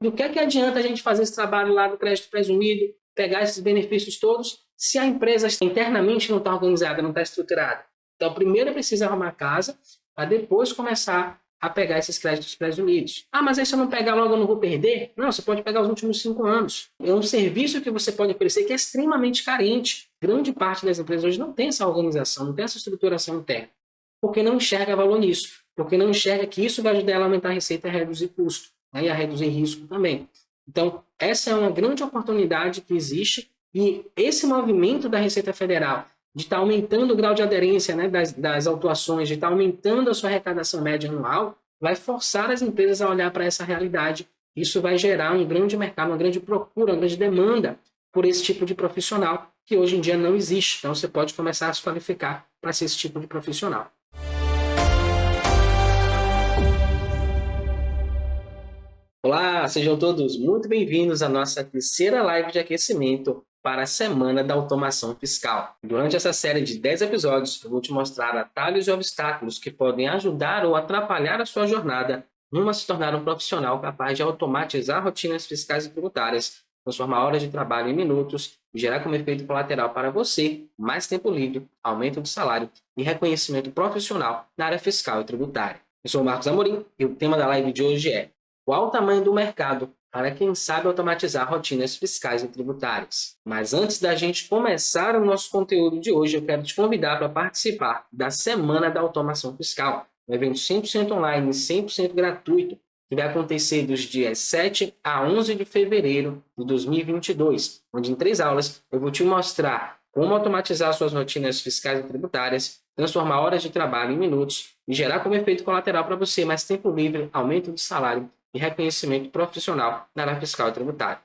Do que adianta a gente fazer esse trabalho lá do crédito presumido, pegar esses benefícios todos, se a empresa internamente não está organizada, não está estruturada? Então, primeiro precisa arrumar a casa, para depois começar a pegar esses créditos presumidos. Ah, mas aí se eu não pegar logo eu não vou perder? Não, você pode pegar os últimos 5 anos. É um serviço que você pode oferecer que é extremamente carente. Grande parte das empresas hoje não tem essa organização, não tem essa estruturação interna, porque não enxerga valor nisso, porque não enxerga que isso vai ajudar ela a aumentar a receita e a reduzir custo, né, e a reduzir risco também. Então, essa é uma grande oportunidade que existe e esse movimento da Receita Federal de estar aumentando o grau de aderência, né, das autuações, de estar aumentando a sua arrecadação média anual, vai forçar as empresas a olhar para essa realidade. Isso vai gerar um grande mercado, uma grande procura, uma grande demanda por esse tipo de profissional que hoje em dia não existe. Então, você pode começar a se qualificar para ser esse tipo de profissional. Olá, sejam todos muito bem-vindos à nossa terceira live de aquecimento para a Semana da Automação Fiscal. Durante essa série de 10 episódios, eu vou te mostrar atalhos e obstáculos que podem ajudar ou atrapalhar a sua jornada rumo a se tornar um profissional capaz de automatizar rotinas fiscais e tributárias, transformar horas de trabalho em minutos e gerar como efeito colateral para você mais tempo livre, aumento de salário e reconhecimento profissional na área fiscal e tributária. Eu sou o Marcos Amorim e o tema da live de hoje é: qual o tamanho do mercado para quem sabe automatizar rotinas fiscais e tributárias? Mas antes da gente começar o nosso conteúdo de hoje, eu quero te convidar para participar da Semana da Automação Fiscal, um evento 100% online, 100% gratuito, que vai acontecer dos dias 7 a 11 de fevereiro de 2022, onde em 3 aulas eu vou te mostrar como automatizar suas rotinas fiscais e tributárias, transformar horas de trabalho em minutos e gerar como efeito colateral para você mais tempo livre, aumento de salário e reconhecimento profissional na área fiscal e tributária.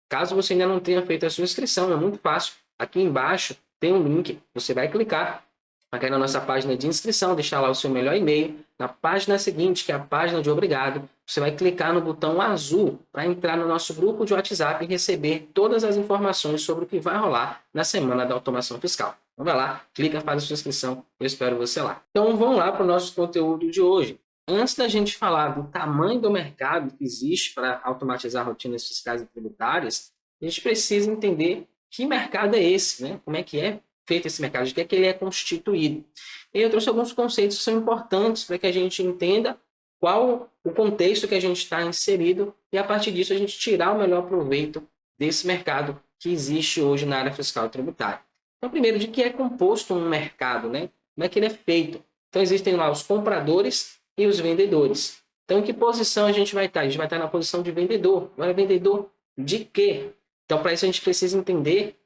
Caso você ainda não tenha feito a sua inscrição, é muito fácil. Aqui embaixo tem um link, você vai clicar aqui na nossa página de inscrição, deixar lá o seu melhor e-mail. Na página seguinte, que é a página de obrigado, você vai clicar no botão azul para entrar no nosso grupo de WhatsApp e receber todas as informações sobre o que vai rolar na Semana da Automação Fiscal. Então vai lá, clica, faz a sua inscrição, eu espero você lá. Então vamos lá para o nosso conteúdo de hoje. Antes da gente falar do tamanho do mercado que existe para automatizar rotinas fiscais e tributárias, a gente precisa entender que mercado é esse, né? Como é que é feito esse mercado, de que é que ele é constituído. E eu trouxe alguns conceitos que são importantes para que a gente entenda qual o contexto que a gente está inserido e, a partir disso, a gente tirar o melhor proveito desse mercado que existe hoje na área fiscal e tributária. Então, primeiro, de que é composto um mercado, né? Como é que ele é feito? Então, existem lá os compradores e os vendedores. Então, em que posição a gente vai estar? A gente vai estar na posição de vendedor. Agora, vendedor de quê? Então, para isso, a gente precisa entender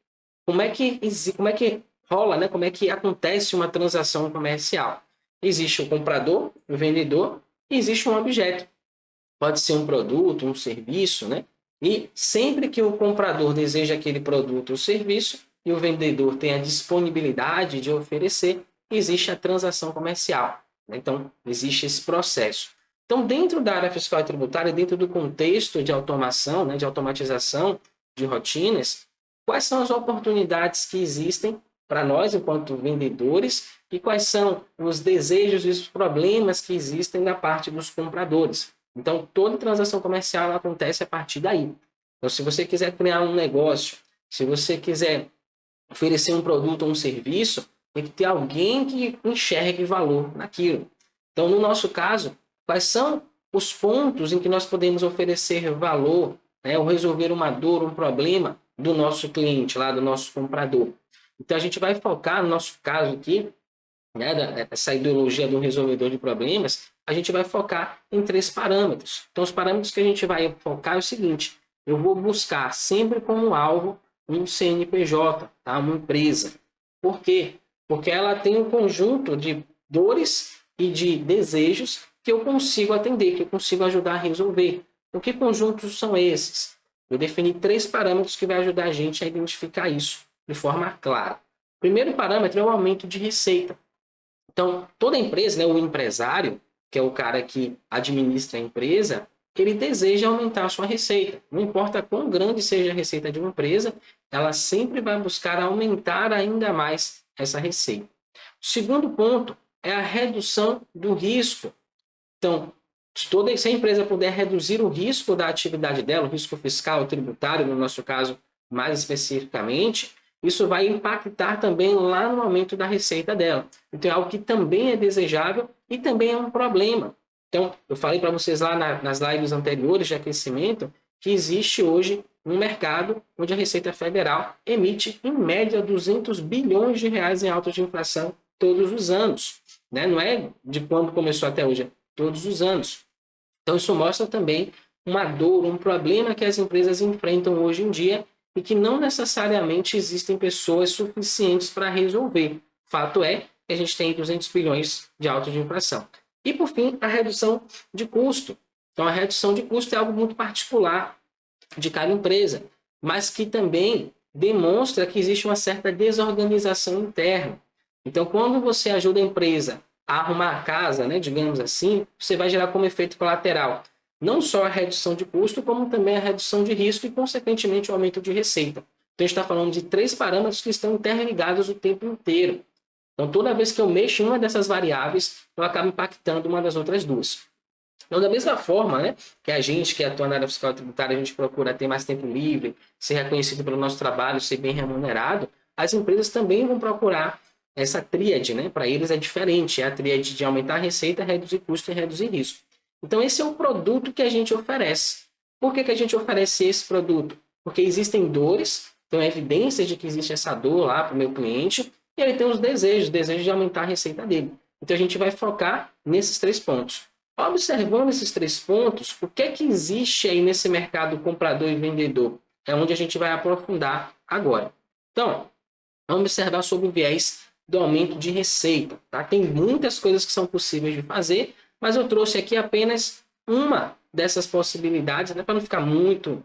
como é que rola, né? Como é que acontece uma transação comercial. Existe o comprador, o vendedor, e existe um objeto. Pode ser um produto, um serviço, né? E sempre que o comprador deseja aquele produto ou serviço e o vendedor tem a disponibilidade de oferecer, existe a transação comercial. Então, existe esse processo. Então, dentro da área fiscal e tributária, dentro do contexto de automação, né, de automatização de rotinas, quais são as oportunidades que existem para nós, enquanto vendedores, e quais são os desejos e os problemas que existem da parte dos compradores. Então, toda transação comercial acontece a partir daí. Então, se você quiser criar um negócio, se você quiser oferecer um produto ou um serviço, tem que ter alguém que enxergue valor naquilo. Então, no nosso caso, quais são os pontos em que nós podemos oferecer valor, né, ou resolver uma dor, um problema do nosso cliente, lá do nosso comprador? Então, a gente vai focar, no nosso caso aqui, né, essa ideologia do resolvedor de problemas, a gente vai focar em 3 parâmetros. Então, os parâmetros que a gente vai focar é o seguinte: eu vou buscar sempre como alvo um CNPJ, tá? Uma empresa. Por quê? Porque ela tem um conjunto de dores e de desejos que eu consigo atender, que eu consigo ajudar a resolver. O que conjuntos são esses? Eu defini 3 parâmetros que vai ajudar a gente a identificar isso de forma clara. O primeiro parâmetro é o aumento de receita. Então, toda empresa, né, o empresário, que é o cara que administra a empresa, ele deseja aumentar a sua receita. Não importa quão grande seja a receita de uma empresa, ela sempre vai buscar aumentar ainda mais essa receita. O segundo ponto é a redução do risco. Então, Se a empresa puder reduzir o risco da atividade dela, o risco fiscal, tributário, no nosso caso, mais especificamente, isso vai impactar também lá no aumento da receita dela. Então, é algo que também é desejável e também é um problema. Então, eu falei para vocês lá nas lives anteriores de aquecimento que existe hoje um mercado onde a Receita Federal emite, em média, 200 bilhões de reais em autos de inflação todos os anos. Né? Não é de quando começou até hoje, é todos os anos. Então, isso mostra também uma dor, um problema que as empresas enfrentam hoje em dia e que não necessariamente existem pessoas suficientes para resolver. Fato é que a gente tem 200 bilhões de autos de inflação. E, por fim, a redução de custo. Então, a redução de custo é algo muito particular de cada empresa, mas que também demonstra que existe uma certa desorganização interna. Então, quando você ajuda a empresa a arrumar a casa, né, digamos assim, você vai gerar como efeito colateral não só a redução de custo, como também a redução de risco e, consequentemente, o aumento de receita. Então, a gente está falando de 3 parâmetros que estão interligados o tempo inteiro. Então, toda vez que eu mexo em uma dessas variáveis, eu acabo impactando uma das outras duas. Então, da mesma forma, né, que a gente que atua na área fiscal e tributária, a gente procura ter mais tempo livre, ser reconhecido pelo nosso trabalho, ser bem remunerado, as empresas também vão procurar essa tríade, né? Para eles é diferente, é a tríade de aumentar a receita, reduzir custo e reduzir risco. Então, esse é o produto que a gente oferece. Por que a gente oferece esse produto? Porque existem dores, então evidências de que existe essa dor lá para o meu cliente, e ele tem os desejos de aumentar a receita dele. Então, a gente vai focar nesses 3 pontos. Observando esses 3 pontos, o que é que existe aí nesse mercado comprador e vendedor? É onde a gente vai aprofundar agora. Então, vamos observar sobre o viés do aumento de receita. Tá? Tem muitas coisas que são possíveis de fazer, mas eu trouxe aqui apenas uma dessas possibilidades, né, para não ficar muito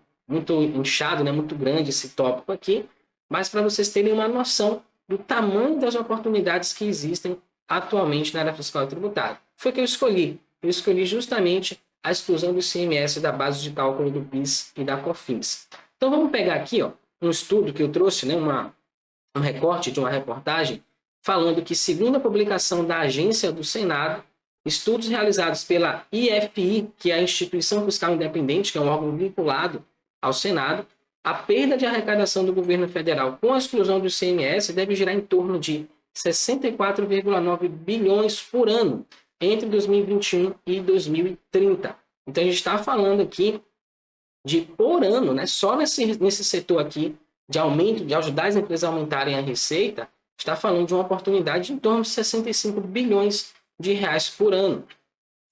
inchado, né, muito grande esse tópico aqui, mas para vocês terem uma noção do tamanho das oportunidades que existem atualmente na área fiscal e tributária. Foi que eu escolhi. Eu escolhi justamente a exclusão do ICMS da base de cálculo do PIS e da COFINS. Então vamos pegar aqui um estudo que eu trouxe, né, um recorte de uma reportagem, falando que, segundo a publicação da Agência do Senado, estudos realizados pela IFI, que é a Instituição Fiscal Independente, que é um órgão vinculado ao Senado, a perda de arrecadação do governo federal com a exclusão do ICMS deve girar em torno de 64,9 bilhões por ano entre 2021 e 2030. Então, a gente está falando aqui de, por ano, né, só nesse setor aqui, de aumento, de ajudar as empresas a aumentarem a receita, está falando de uma oportunidade de em torno de 65 bilhões de reais por ano,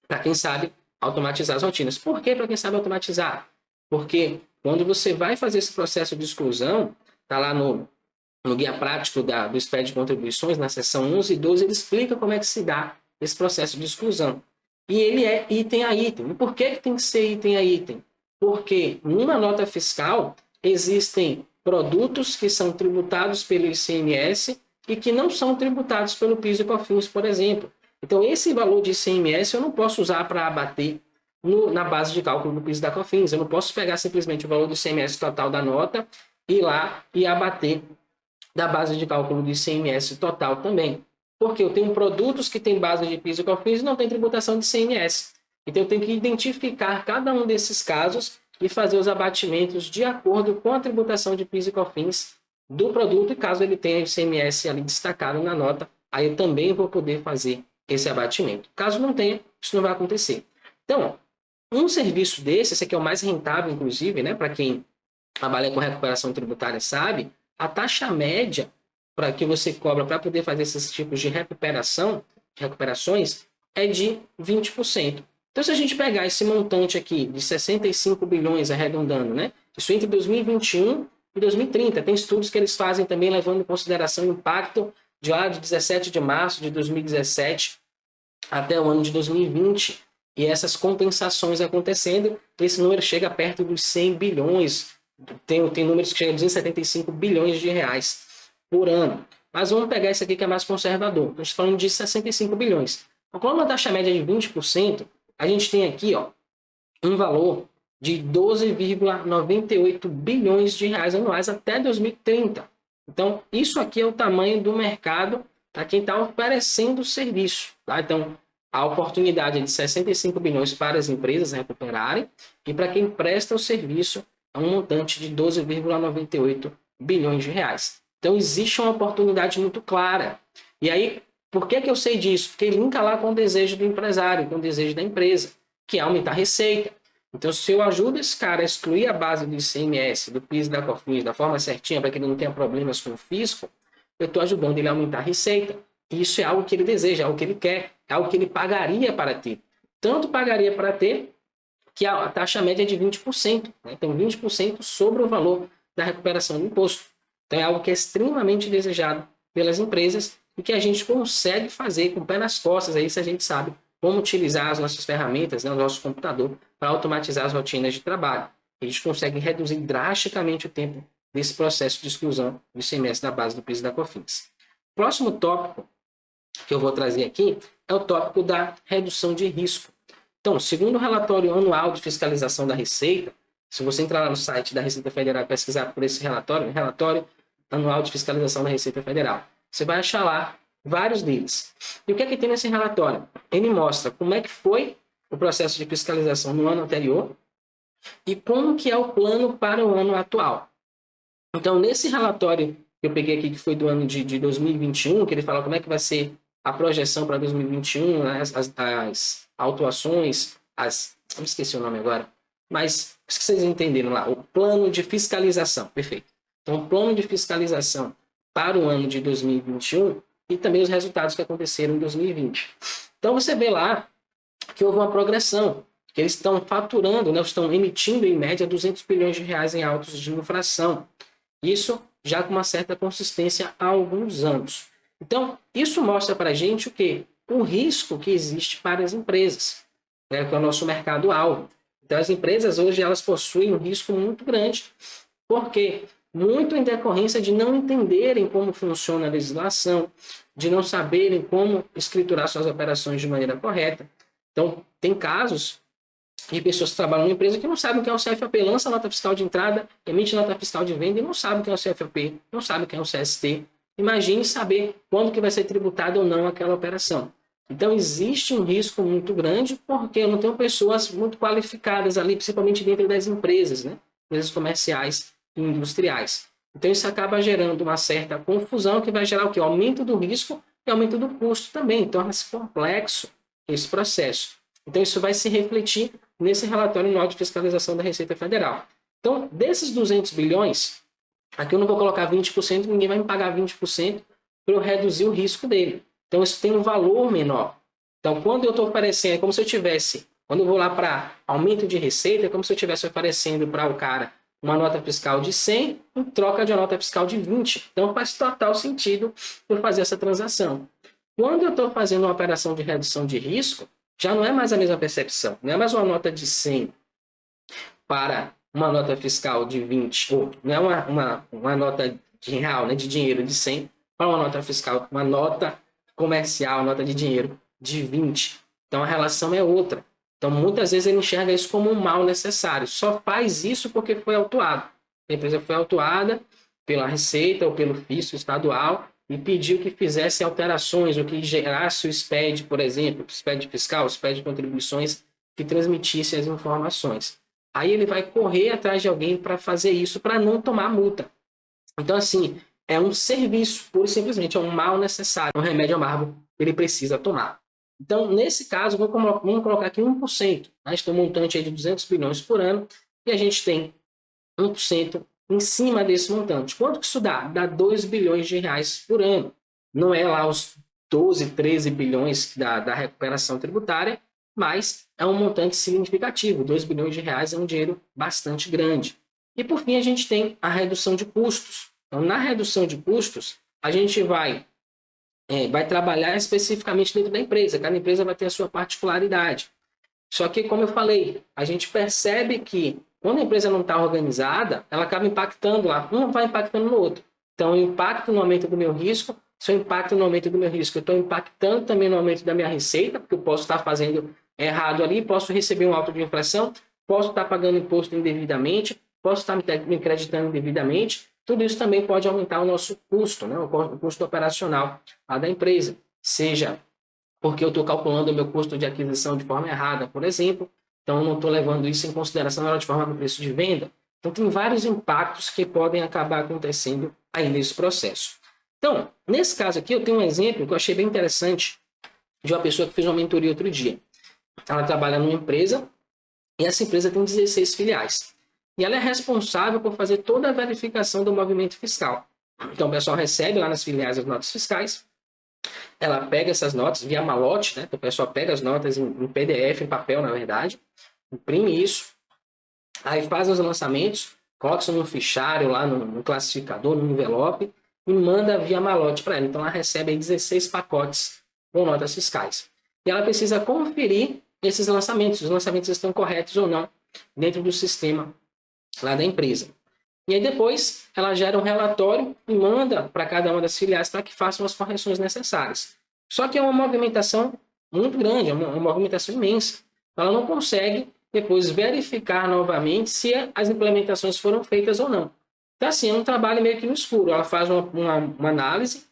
para quem sabe automatizar as rotinas. Por que para quem sabe automatizar? Porque quando você vai fazer esse processo de exclusão, está lá no guia prático do SPED de contribuições, na seção 11 e 12, ele explica como é que se dá esse processo de exclusão. E ele é item a item. E por que tem que ser item a item? Porque numa nota fiscal existem produtos que são tributados pelo ICMS e que não são tributados pelo PIS e COFINS, por exemplo. Então, esse valor de ICMS eu não posso usar para abater na base de cálculo do PIS e da COFINS. Eu não posso pegar simplesmente o valor do ICMS total da nota, ir lá e abater da base de cálculo do ICMS total também. Porque eu tenho produtos que têm base de PIS e COFINS e não tem tributação de ICMS. Então, eu tenho que identificar cada um desses casos e fazer os abatimentos de acordo com a tributação de PIS e COFINS do produto, e caso ele tenha ICMS ali destacado na nota, aí eu também vou poder fazer esse abatimento. Caso não tenha, isso não vai acontecer. Então, um serviço desse, esse aqui é o mais rentável, inclusive, né, para quem trabalha com recuperação tributária sabe, a taxa média para que você cobra para poder fazer esses tipos de recuperações é de 20%. Então, se a gente pegar esse montante aqui de 65 bilhões, arredondando, né, isso entre 2021 e 2030, tem estudos que eles fazem também levando em consideração o impacto de lá de 17 de março de 2017 até o ano de 2020, e essas compensações acontecendo, esse número chega perto dos 100 bilhões, tem números que chegam a 275 bilhões de reais por ano. Mas vamos pegar esse aqui que é mais conservador, estamos falando de 65 bilhões. Então, com uma taxa média de 20%, a gente tem aqui um valor de 12,98 bilhões de reais anuais até 2030. Então, isso aqui é o tamanho do mercado para quem está oferecendo o serviço. Tá? Então, A oportunidade é de 65 bilhões para as empresas recuperarem e para quem presta o serviço é um montante de 12,98 bilhões de reais. Então, existe uma oportunidade muito clara. E aí, por que eu sei disso? Porque linka lá com o desejo do empresário, com o desejo da empresa, que é aumentar a receita. Então, se eu ajudo esse cara a excluir a base do ICMS, do PIS e da COFINS da forma certinha, para que ele não tenha problemas com o fisco, eu estou ajudando ele a aumentar a receita. E isso é algo que ele deseja, é algo que ele quer, é algo que ele pagaria para ter. Tanto pagaria para ter que a taxa média é de 20%. Né? Então, 20% sobre o valor da recuperação do imposto. Então, é algo que é extremamente desejado pelas empresas e que a gente consegue fazer com o pé nas costas, aí, se a gente sabe como utilizar as nossas ferramentas, né, o nosso computador, para automatizar as rotinas de trabalho. A gente consegue reduzir drasticamente o tempo desse processo de exclusão do ICMS da base do PIS e da COFINS. Próximo tópico que eu vou trazer aqui é o tópico da redução de risco. Então, segundo o relatório anual de fiscalização da Receita, se você entrar lá no site da Receita Federal e pesquisar por esse relatório, relatório anual de fiscalização da Receita Federal, você vai achar lá vários deles. E o que é que tem nesse relatório? Ele mostra como é que foi o processo de fiscalização no ano anterior e como que é o plano para o ano atual. Então, nesse relatório que eu peguei aqui, que foi do ano de 2021, que ele fala como é que vai ser a projeção para 2021, né, as autuações, eu me esqueci o nome agora, mas vocês entenderam lá, o plano de fiscalização, perfeito. Então, o plano de fiscalização para o ano de 2021 e também os resultados que aconteceram em 2020. Então, você vê lá que houve uma progressão, que eles estão faturando, né, estão emitindo em média 200 bilhões de reais em autos de infração. Isso já com uma certa consistência há alguns anos. Então, isso mostra para a gente o quê? O risco que existe para as empresas, né, que é o nosso mercado-alvo. Então, as empresas hoje elas possuem um risco muito grande, porque muito em decorrência de não entenderem como funciona a legislação, de não saberem como escriturar suas operações de maneira correta. Então, tem casos de pessoas que trabalham numa empresa que não sabem o que é o CFAP, lança nota fiscal de entrada, emite nota fiscal de venda e não sabe o que é o CFAP, não sabe o que é o CST. Imagine saber quando que vai ser tributada ou não aquela operação. Então, existe um risco muito grande porque eu não tenho pessoas muito qualificadas ali, principalmente dentro das empresas, né? Empresas comerciais e industriais. Então, isso acaba gerando uma certa confusão que vai gerar o quê? O aumento do risco e aumento do custo também. Torna-se complexo esse processo. Então, isso vai se refletir nesse relatório anual de fiscalização da Receita Federal. Então, desses 200 bilhões, aqui eu não vou colocar 20%, ninguém vai me pagar 20% para eu reduzir o risco dele. Então, isso tem um valor menor. Então, quando eu estou oferecendo, é como se eu tivesse, quando eu vou lá para aumento de receita, é como se eu estivesse oferecendo para o cara uma nota fiscal de 100 em troca de uma nota fiscal de 20. Então, faz total sentido eu fazer essa transação. Quando eu estou fazendo uma operação de redução de risco, já não é mais a mesma percepção. Não é mais uma nota de 100 para uma nota fiscal de 20, ou não é uma nota de real, né, de dinheiro de 100 para uma nota fiscal, uma nota comercial, nota de dinheiro de 20. Então, a relação é outra. Então, muitas vezes ele enxerga isso como um mal necessário. Só faz isso porque foi autuado. A empresa foi autuada pela Receita ou pelo fisco estadual e pediu que fizesse alterações, ou que gerasse o SPED, por exemplo, o SPED fiscal, o SPED de contribuições, que transmitisse as informações. Aí ele vai correr atrás de alguém para fazer isso, para não tomar multa. Então, assim, é um serviço, pura e simplesmente, é um mal necessário, um remédio amargo que ele precisa tomar. Então, nesse caso, vamos colocar aqui 1%. A gente tem um montante aí de 200 bilhões por ano e a gente tem 1% em cima desse montante. Quanto que isso dá? Dá 2 bilhões de reais por ano. Não é lá os 12, 13 bilhões da recuperação tributária, mas é um montante significativo. 2 bilhões de reais é um dinheiro bastante grande. E, por fim, a gente tem a redução de custos. Então, na redução de custos, a gente vai trabalhar especificamente dentro da empresa. Cada empresa vai ter a sua particularidade. Só que, como eu falei, a gente percebe que quando a empresa não está organizada, ela acaba impactando lá. Um vai impactando no outro. Então, eu impacto no aumento do meu risco. Se eu impacto no aumento do meu risco, eu estou impactando também no aumento da minha receita, porque eu posso estar fazendo errado ali, posso receber um auto de infração, posso estar pagando imposto indevidamente, posso estar me creditando indevidamente. Tudo isso também pode aumentar o nosso custo, né? O custo operacional da empresa, seja porque eu estou calculando o meu custo de aquisição de forma errada, por exemplo. Então, eu não estou levando isso em consideração na hora de formar o preço de venda. Então, tem vários impactos que podem acabar acontecendo aí nesse processo. Então, nesse caso aqui, eu tenho um exemplo que eu achei bem interessante de uma pessoa que fez uma mentoria outro dia. Ela trabalha numa empresa e essa empresa tem 16 filiais. E ela é responsável por fazer toda a verificação do movimento fiscal. Então, o pessoal recebe lá nas filiais as notas fiscais, ela pega essas notas via malote, né? Então, o pessoal pega as notas em PDF, em papel, na verdade, imprime isso, aí faz os lançamentos, coloca isso no fichário, lá no classificador, no envelope, e manda via malote para ela. Então, ela recebe aí 16 pacotes com notas fiscais. E ela precisa conferir esses lançamentos, se os lançamentos estão corretos ou não, dentro do sistema lá da empresa. E aí depois ela gera um relatório e manda para cada uma das filiais para que façam as correções necessárias. Só que é uma movimentação muito grande, é uma movimentação imensa. Ela não consegue depois verificar novamente se as implementações foram feitas ou não. Então, assim, é um trabalho meio que no escuro. Ela faz uma análise,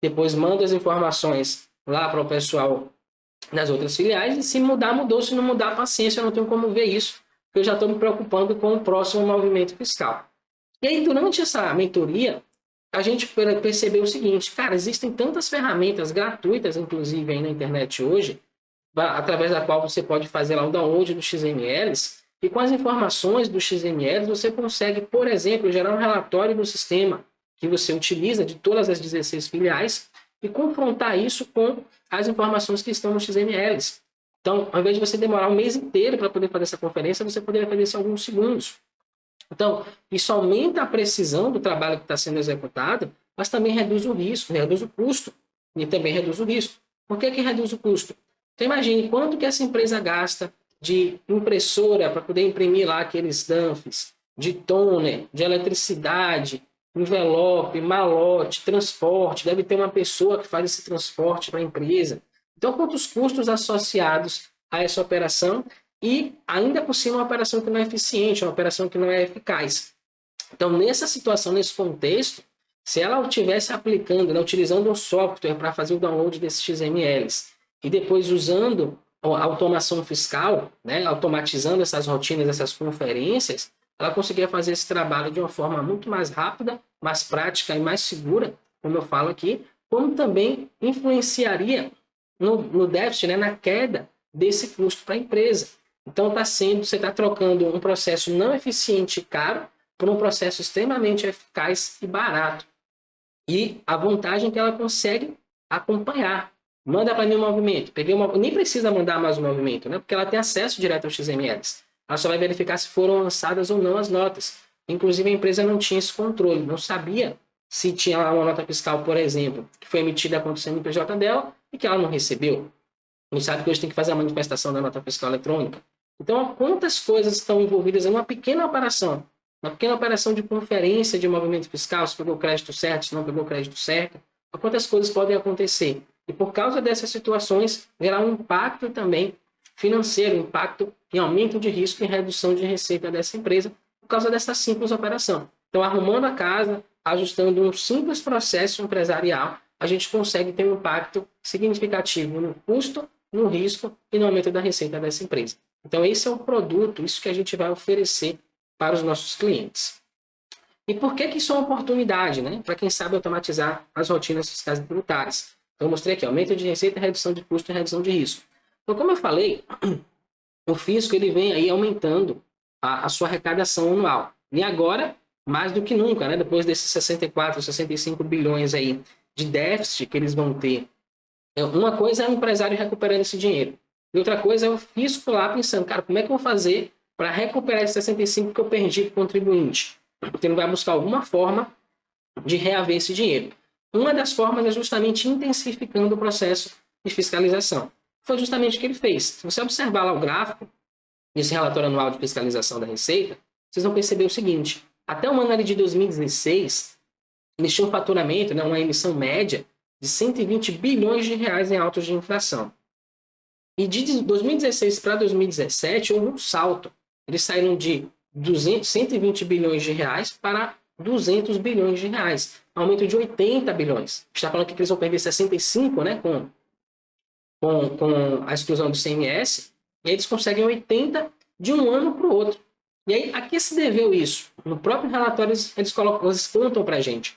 depois manda as informações lá para o pessoal das outras filiais, e se mudar, mudou, se não mudar, paciência, eu não tenho como ver isso, porque eu já estou me preocupando com o próximo movimento fiscal. E aí, durante essa mentoria, a gente percebeu o seguinte, cara, existem tantas ferramentas gratuitas, inclusive, aí na internet hoje, através da qual você pode fazer lá o download dos XMLs, e com as informações dos XMLs, você consegue, por exemplo, gerar um relatório do sistema que você utiliza de todas as 16 filiais e confrontar isso com as informações que estão nos XMLs. Então, ao invés de você demorar um mês inteiro para poder fazer essa conferência, você poderia fazer isso em alguns segundos. Então, isso aumenta a precisão do trabalho que está sendo executado, mas também reduz o risco, reduz o custo e também reduz o risco. Por que reduz o custo? Então, imagine quanto que essa empresa gasta de impressora para poder imprimir lá aqueles dumps, de toner, de eletricidade, envelope, malote, transporte. Deve ter uma pessoa que faz esse transporte para a empresa. Então, quantos custos associados a essa operação e, ainda por cima, uma operação que não é eficiente, uma operação que não é eficaz. Então, nessa situação, nesse contexto, se ela estivesse aplicando, né, utilizando um software para fazer o download desses XMLs e depois usando a automação fiscal, né, automatizando essas rotinas, essas conferências, ela conseguiria fazer esse trabalho de uma forma muito mais rápida, mais prática e mais segura, como eu falo aqui, como também influenciaria no déficit, né, na queda desse custo para a empresa. Então, você está trocando um processo não eficiente e caro por um processo extremamente eficaz e barato. E a vantagem é que ela consegue acompanhar. Manda para mim um movimento. Nem precisa mandar mais um movimento, né? Porque ela tem acesso direto aos XMLs. Ela só vai verificar se foram lançadas ou não as notas. Inclusive, a empresa não tinha esse controle, não sabia se tinha uma nota fiscal, por exemplo, que foi emitida contra o CNPJ dela e que ela não recebeu. A gente sabe que hoje tem que fazer a manifestação da nota fiscal eletrônica. Então, quantas coisas estão envolvidas em uma pequena operação de conferência de movimento fiscal, se pegou o crédito certo, se não pegou o crédito certo, quantas coisas podem acontecer. E por causa dessas situações, gerar um impacto também financeiro, impacto em aumento de risco e redução de receita dessa empresa, por causa dessa simples operação. Então, arrumando a casa, ajustando um simples processo empresarial, a gente consegue ter um impacto significativo no custo, no risco e no aumento da receita dessa empresa. Então, esse é o produto, isso que a gente vai oferecer para os nossos clientes. E por que isso é uma oportunidade, né? Para quem sabe automatizar as rotinas fiscais e tributárias. Então, eu mostrei aqui, aumento de receita, redução de custo e redução de risco. Então, como eu falei, o fisco ele vem aí aumentando a sua arrecadação anual. E agora, mais do que nunca, né? Depois desses 64, 65 bilhões aí de déficit que eles vão ter. Uma coisa é o empresário recuperando esse dinheiro. E outra coisa é o fisco lá pensando, cara, como é que eu vou fazer para recuperar esses 65 que eu perdi para o contribuinte? Porque ele vai buscar alguma forma de reaver esse dinheiro. Uma das formas é justamente intensificando o processo de fiscalização. Foi justamente o que ele fez. Se você observar lá o gráfico desse relatório anual de fiscalização da Receita, vocês vão perceber o seguinte, até o ano de 2016, eles tinham um faturamento, né, uma emissão média de 120 bilhões de reais em autos de infração. E de 2016 para 2017 houve um salto. Eles saíram de 120 bilhões de reais para 200 bilhões de reais. Aumento de 80 bilhões. A gente está falando que eles vão perder 65, né, com com a exclusão do CMS, e eles conseguem 80 de um ano para o outro. E aí, a que se deveu isso? No próprio relatório, eles contam para a gente.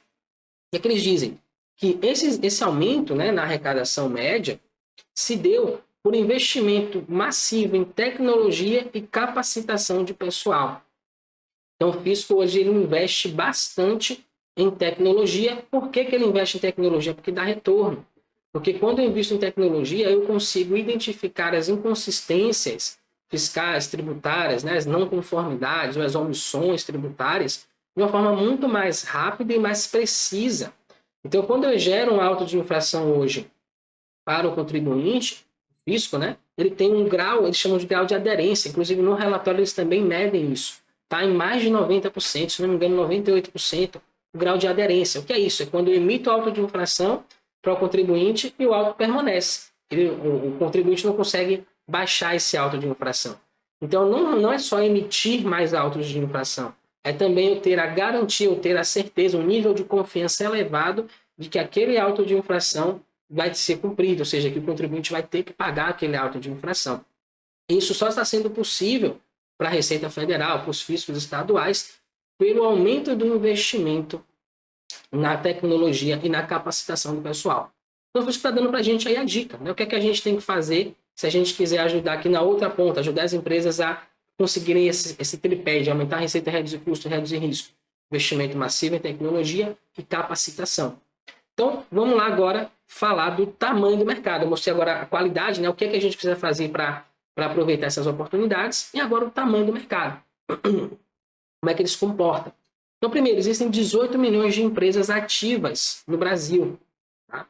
E é que eles dizem que esse aumento, né, na arrecadação média se deu por investimento massivo em tecnologia e capacitação de pessoal. Então, o fisco hoje ele investe bastante em tecnologia. Por que ele investe em tecnologia? Porque dá retorno. Porque quando eu invisto em tecnologia, eu consigo identificar as inconsistências fiscais, tributárias, né, as não conformidades ou as omissões tributárias de uma forma muito mais rápida e mais precisa. Então, quando eu gero um auto de infração hoje para o contribuinte, o fisco, né, ele tem um grau, eles chamam de grau de aderência. Inclusive, no relatório, eles também medem isso. Está em mais de 90%, se não me engano, 98%, o grau de aderência. O que é isso? É quando eu emito o auto de infração para o contribuinte e o auto permanece. O contribuinte não consegue baixar esse auto de infração. Então, não é só emitir mais autos de infração, é também eu ter a garantia, eu ter a certeza, um nível de confiança elevado de que aquele auto de infração vai ser cumprido, ou seja, que o contribuinte vai ter que pagar aquele auto de infração. Isso só está sendo possível para a Receita Federal, para os fiscos estaduais, pelo aumento do investimento na tecnologia e na capacitação do pessoal. Então, isso está dando para a gente aí a dica, né? O que é que a gente tem que fazer se a gente quiser ajudar aqui na outra ponta, ajudar as empresas a conseguirem esse tripé de aumentar a receita, reduzir custo, reduzir risco. Investimento massivo em tecnologia e capacitação. Então, vamos lá agora falar do tamanho do mercado. Eu mostrei agora a qualidade, né? O que é que a gente precisa fazer para aproveitar essas oportunidades, e agora o tamanho do mercado. Como é que ele se comporta? Então, primeiro, existem 18 milhões de empresas ativas no Brasil, tá?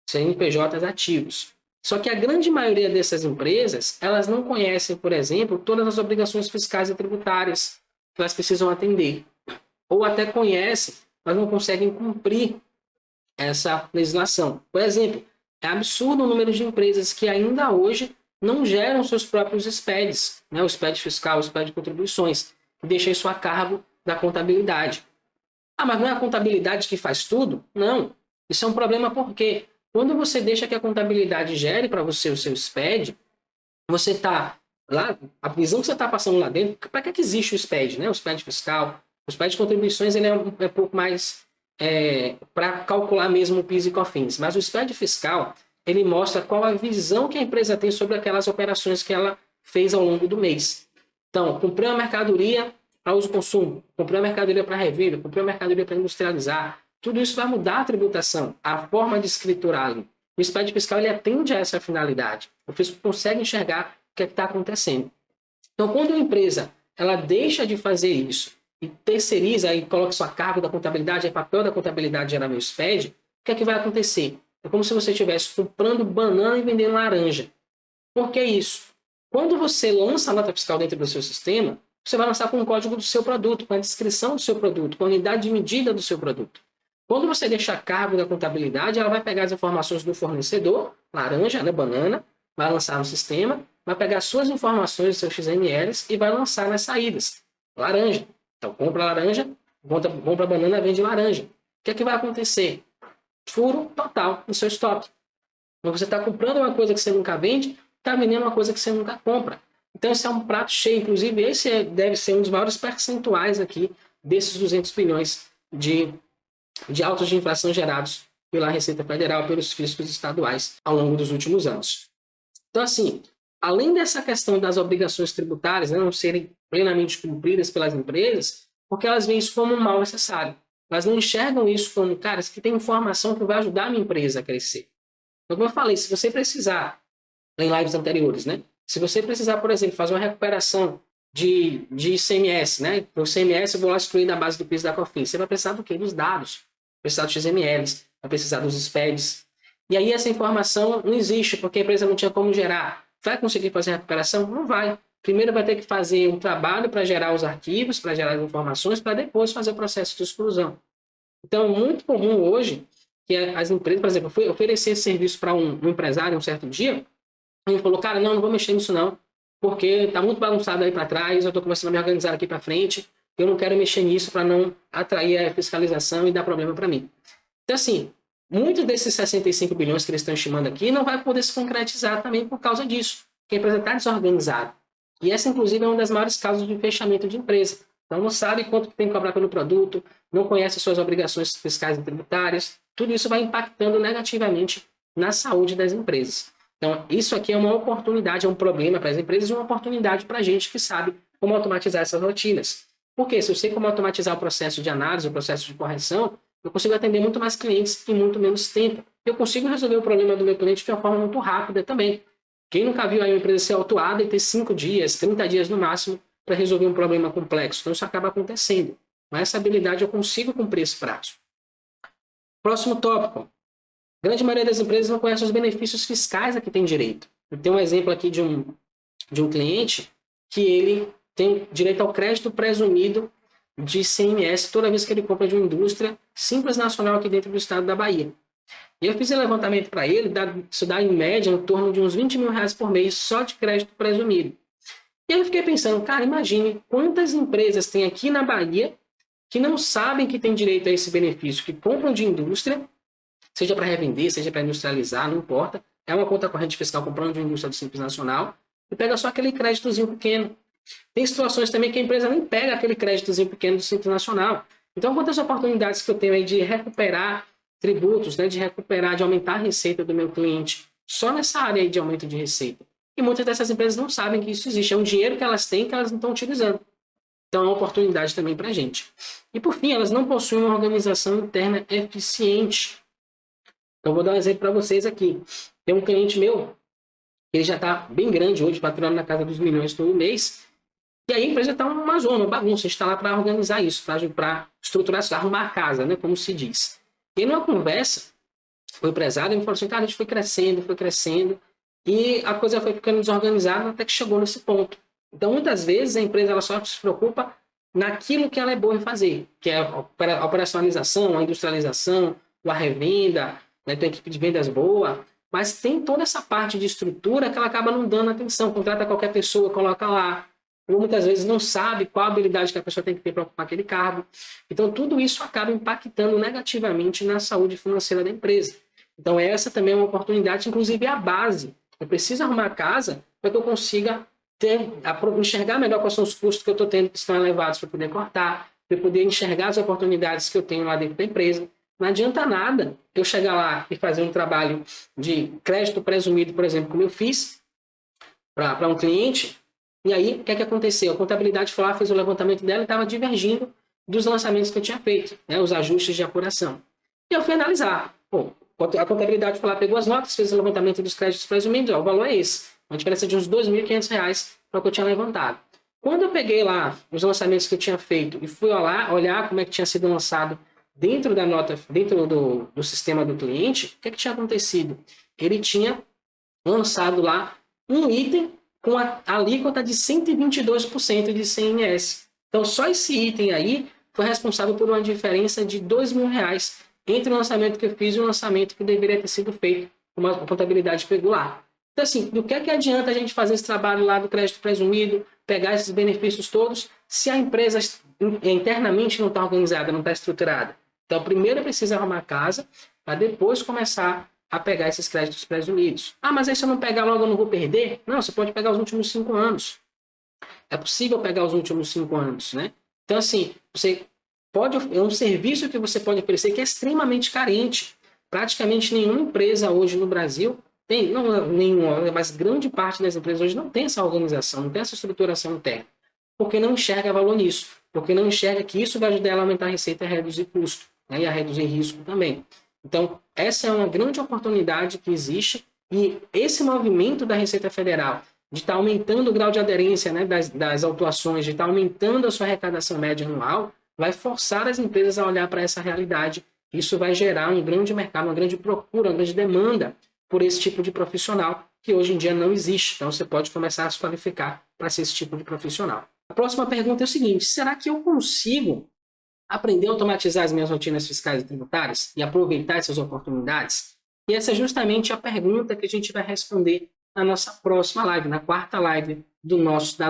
CNPJs ativos. Só que a grande maioria dessas empresas, elas não conhecem, por exemplo, todas as obrigações fiscais e tributárias que elas precisam atender. Ou até conhecem, mas não conseguem cumprir essa legislação. Por exemplo, é absurdo o número de empresas que ainda hoje não geram seus próprios SPEDs, né? O SPED fiscal, o SPED de contribuições, e deixam isso a cargo da contabilidade. Ah, mas não é a contabilidade que faz tudo? Não. Isso é um problema porque quando você deixa que a contabilidade gere para você o seu SPED, você está lá, a visão que você está passando lá dentro, para que existe o SPED, né? O SPED fiscal, o SPED de contribuições ele é um pouco mais para calcular mesmo o PIS e COFINS, mas o SPED fiscal ele mostra qual a visão que a empresa tem sobre aquelas operações que ela fez ao longo do mês. Então, comprei uma mercadoria para uso e consumo, comprei uma mercadoria para revenda, comprei uma mercadoria para industrializar. Tudo isso vai mudar a tributação, a forma de escriturá-lo. O SPED fiscal ele atende a essa finalidade. O fisco consegue enxergar o que está acontecendo. Então, quando uma empresa ela deixa de fazer isso e terceiriza e coloca isso a cargo da contabilidade, é papel da contabilidade gerar meu SPED, o que é que vai acontecer? É como se você estivesse comprando banana e vendendo laranja. Por que isso? Quando você lança a nota fiscal dentro do seu sistema, você vai lançar com o código do seu produto, com a descrição do seu produto, com a unidade de medida do seu produto. Quando você deixa a cargo da contabilidade, ela vai pegar as informações do fornecedor, laranja, né, banana, vai lançar no sistema, vai pegar suas informações, seus XMLs e vai lançar nas saídas. Laranja. Então, compra laranja, compra banana, vende laranja. O que é que vai acontecer? Furo total no seu estoque. Quando você está comprando uma coisa que você nunca vende, está vendendo uma coisa que você nunca compra. Então, esse é um prato cheio. Inclusive, esse deve ser um dos maiores percentuais aqui desses 200 bilhões de autos de inflação gerados pela Receita Federal, pelos fiscos estaduais ao longo dos últimos anos. Então, assim, além dessa questão das obrigações tributárias, né, não serem plenamente cumpridas pelas empresas, porque elas veem isso como um mal necessário. Elas não enxergam isso como, cara, isso aqui tem informação que vai ajudar a minha empresa a crescer. Então, como eu falei, se você precisar, em lives anteriores, né, se você precisar, por exemplo, fazer uma recuperação de ICMS, né, para o ICMS eu vou lá excluir da base do PIS da COFINS, você vai precisar do quê? Dos dados, vai precisar dos XMLs, vai precisar dos SPEDs. E aí essa informação não existe, porque a empresa não tinha como gerar. Vai conseguir fazer a recuperação? Não vai. Primeiro vai ter que fazer um trabalho para gerar os arquivos, para gerar as informações, para depois fazer o processo de exclusão. Então é muito comum hoje que as empresas, por exemplo, eu oferecer esse serviço para um empresário um certo dia, ele falou, cara, não vou mexer nisso não, porque está muito bagunçado aí para trás, eu estou começando a me organizar aqui para frente, eu não quero mexer nisso para não atrair a fiscalização e dar problema para mim. Então assim, muitos desses 65 bilhões que eles estão estimando aqui não vai poder se concretizar também por causa disso, porque a empresa está desorganizada. E essa, inclusive, é uma das maiores causas de fechamento de empresa. Então, não sabe quanto tem que cobrar pelo produto, não conhece suas obrigações fiscais e tributárias. Tudo isso vai impactando negativamente na saúde das empresas. Então, isso aqui é uma oportunidade, é um problema para as empresas e uma oportunidade para a gente que sabe como automatizar essas rotinas. Porque se eu sei como automatizar o processo de análise, o processo de correção, eu consigo atender muito mais clientes em muito menos tempo. Eu consigo resolver o problema do meu cliente de uma forma muito rápida também. Quem nunca viu aí uma empresa ser autuada e ter 5 dias, 30 dias no máximo para resolver um problema complexo? Então isso acaba acontecendo. Mas essa habilidade eu consigo cumprir esse prazo. Próximo tópico. A grande maioria das empresas não conhece os benefícios fiscais a que tem direito. Eu tenho um exemplo aqui de um cliente que ele tem direito ao crédito presumido de ICMS toda vez que ele compra de uma indústria simples nacional aqui dentro do estado da Bahia. E eu fiz um levantamento para ele, isso dá em média em torno de uns 20 mil reais por mês só de crédito presumido. E aí eu fiquei pensando, cara, imagine quantas empresas tem aqui na Bahia que não sabem que tem direito a esse benefício, que compram de indústria, seja para revender, seja para industrializar, não importa. É uma conta corrente fiscal comprando de uma indústria do Simples Nacional e pega só aquele créditozinho pequeno. Tem situações também que a empresa nem pega aquele créditozinho pequeno do Simples Nacional. Então, quantas oportunidades que eu tenho aí de recuperar tributos, né, de recuperar, de aumentar a receita do meu cliente, só nessa área aí de aumento de receita. E muitas dessas empresas não sabem que isso existe. É um dinheiro que elas têm que elas não estão utilizando. Então, é uma oportunidade também para a gente. E, por fim, elas não possuem uma organização interna eficiente. Então, vou dar um exemplo para vocês aqui. Tem um cliente meu, ele já está bem grande hoje, faturando na casa dos milhões todo mês, e aí a empresa está uma zona, uma bagunça. A gente está lá para organizar isso, para estruturar isso, arrumar a casa, né, como se diz. E numa conversa, o empresário me falou assim, cara, a gente foi crescendo, e a coisa foi ficando desorganizada até que chegou nesse ponto. Então, muitas vezes, a empresa ela só se preocupa naquilo que ela é boa em fazer, que é a operacionalização, a industrialização, a revenda, né, tem equipe de vendas boa, mas tem toda essa parte de estrutura que ela acaba não dando atenção, contrata qualquer pessoa, coloca lá, ou muitas vezes não sabe qual a habilidade que a pessoa tem que ter para ocupar aquele cargo. Então, tudo isso acaba impactando negativamente na saúde financeira da empresa. Então, essa também é uma oportunidade, inclusive é a base. Eu preciso arrumar a casa para que eu consiga enxergar melhor quais são os custos que eu estou tendo que estão elevados para poder cortar, para poder enxergar as oportunidades que eu tenho lá dentro da empresa. Não adianta nada eu chegar lá e fazer um trabalho de crédito presumido, por exemplo, como eu fiz para um cliente. E aí, o que é que aconteceu? A contabilidade foi lá, fez o levantamento dela e estava divergindo dos lançamentos que eu tinha feito, né, os ajustes de apuração. E eu fui analisar. Pô, a contabilidade foi lá, pegou as notas, fez o levantamento dos créditos presumidos, ó, o valor é esse. Uma diferença de uns R$ 2.500 para o que eu tinha levantado. Quando eu peguei lá os lançamentos que eu tinha feito e fui olhar como é que tinha sido lançado dentro da nota, dentro do sistema do cliente, o que é que tinha acontecido? Ele tinha lançado lá um item com a alíquota de 122% de ICMS. Então, só esse item aí foi responsável por uma diferença de R$ 2.000 entre o lançamento que eu fiz e o lançamento que deveria ter sido feito, como a contabilidade pegou lá. Então, assim, do que adianta a gente fazer esse trabalho lá do crédito presumido, pegar esses benefícios todos, se a empresa internamente não está organizada, não está estruturada? Então, primeiro precisa arrumar a casa, para depois começar a pegar esses créditos presumidos. Ah, mas aí se eu não pegar logo eu não vou perder? Não, você pode pegar os últimos 5 anos. É possível pegar os últimos 5 anos, né? Então, assim, é um serviço que você pode oferecer que é extremamente carente. Praticamente nenhuma empresa hoje no Brasil tem, não nenhuma, mas grande parte das empresas hoje não tem essa organização, não tem essa estruturação interna. Porque não enxerga valor nisso. Porque não enxerga que isso vai ajudar ela a aumentar a receita e a reduzir custo, né? E a reduzir risco também. Então, essa é uma grande oportunidade que existe e esse movimento da Receita Federal de estar aumentando o grau de aderência, né, das autuações, de estar aumentando a sua arrecadação média anual, vai forçar as empresas a olhar para essa realidade. Isso vai gerar um grande mercado, uma grande procura, uma grande demanda por esse tipo de profissional que hoje em dia não existe. Então, você pode começar a se qualificar para ser esse tipo de profissional. A próxima pergunta é o seguinte: será que eu consigo aprender a automatizar as minhas rotinas fiscais e tributárias e aproveitar essas oportunidades? E essa é justamente a pergunta que a gente vai responder na nossa próxima live, na quarta live do nosso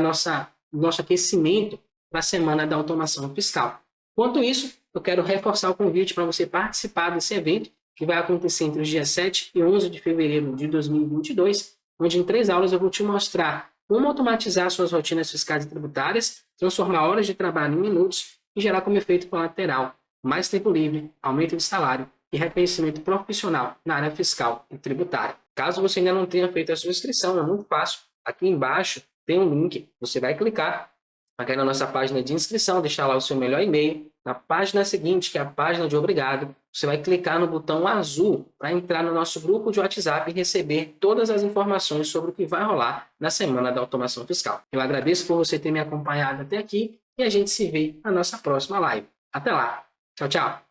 aquecimento para a Semana da Automação Fiscal. Enquanto isso, eu quero reforçar o convite para você participar desse evento, que vai acontecer entre os dias 7 e 11 de fevereiro de 2022, onde em 3 aulas eu vou te mostrar como automatizar suas rotinas fiscais e tributárias, transformar horas de trabalho em minutos e gerar como efeito colateral mais tempo livre, aumento de salário e reconhecimento profissional na área fiscal e tributária. Caso você ainda não tenha feito a sua inscrição, é muito fácil. Aqui embaixo tem um link, você vai clicar, vai cair na nossa página de inscrição, deixar lá o seu melhor e-mail. Na página seguinte, que é a página de obrigado, você vai clicar no botão azul para entrar no nosso grupo de WhatsApp e receber todas as informações sobre o que vai rolar na Semana da Automação Fiscal. Eu agradeço por você ter me acompanhado até aqui e a gente se vê na nossa próxima live. Até lá! Tchau, tchau!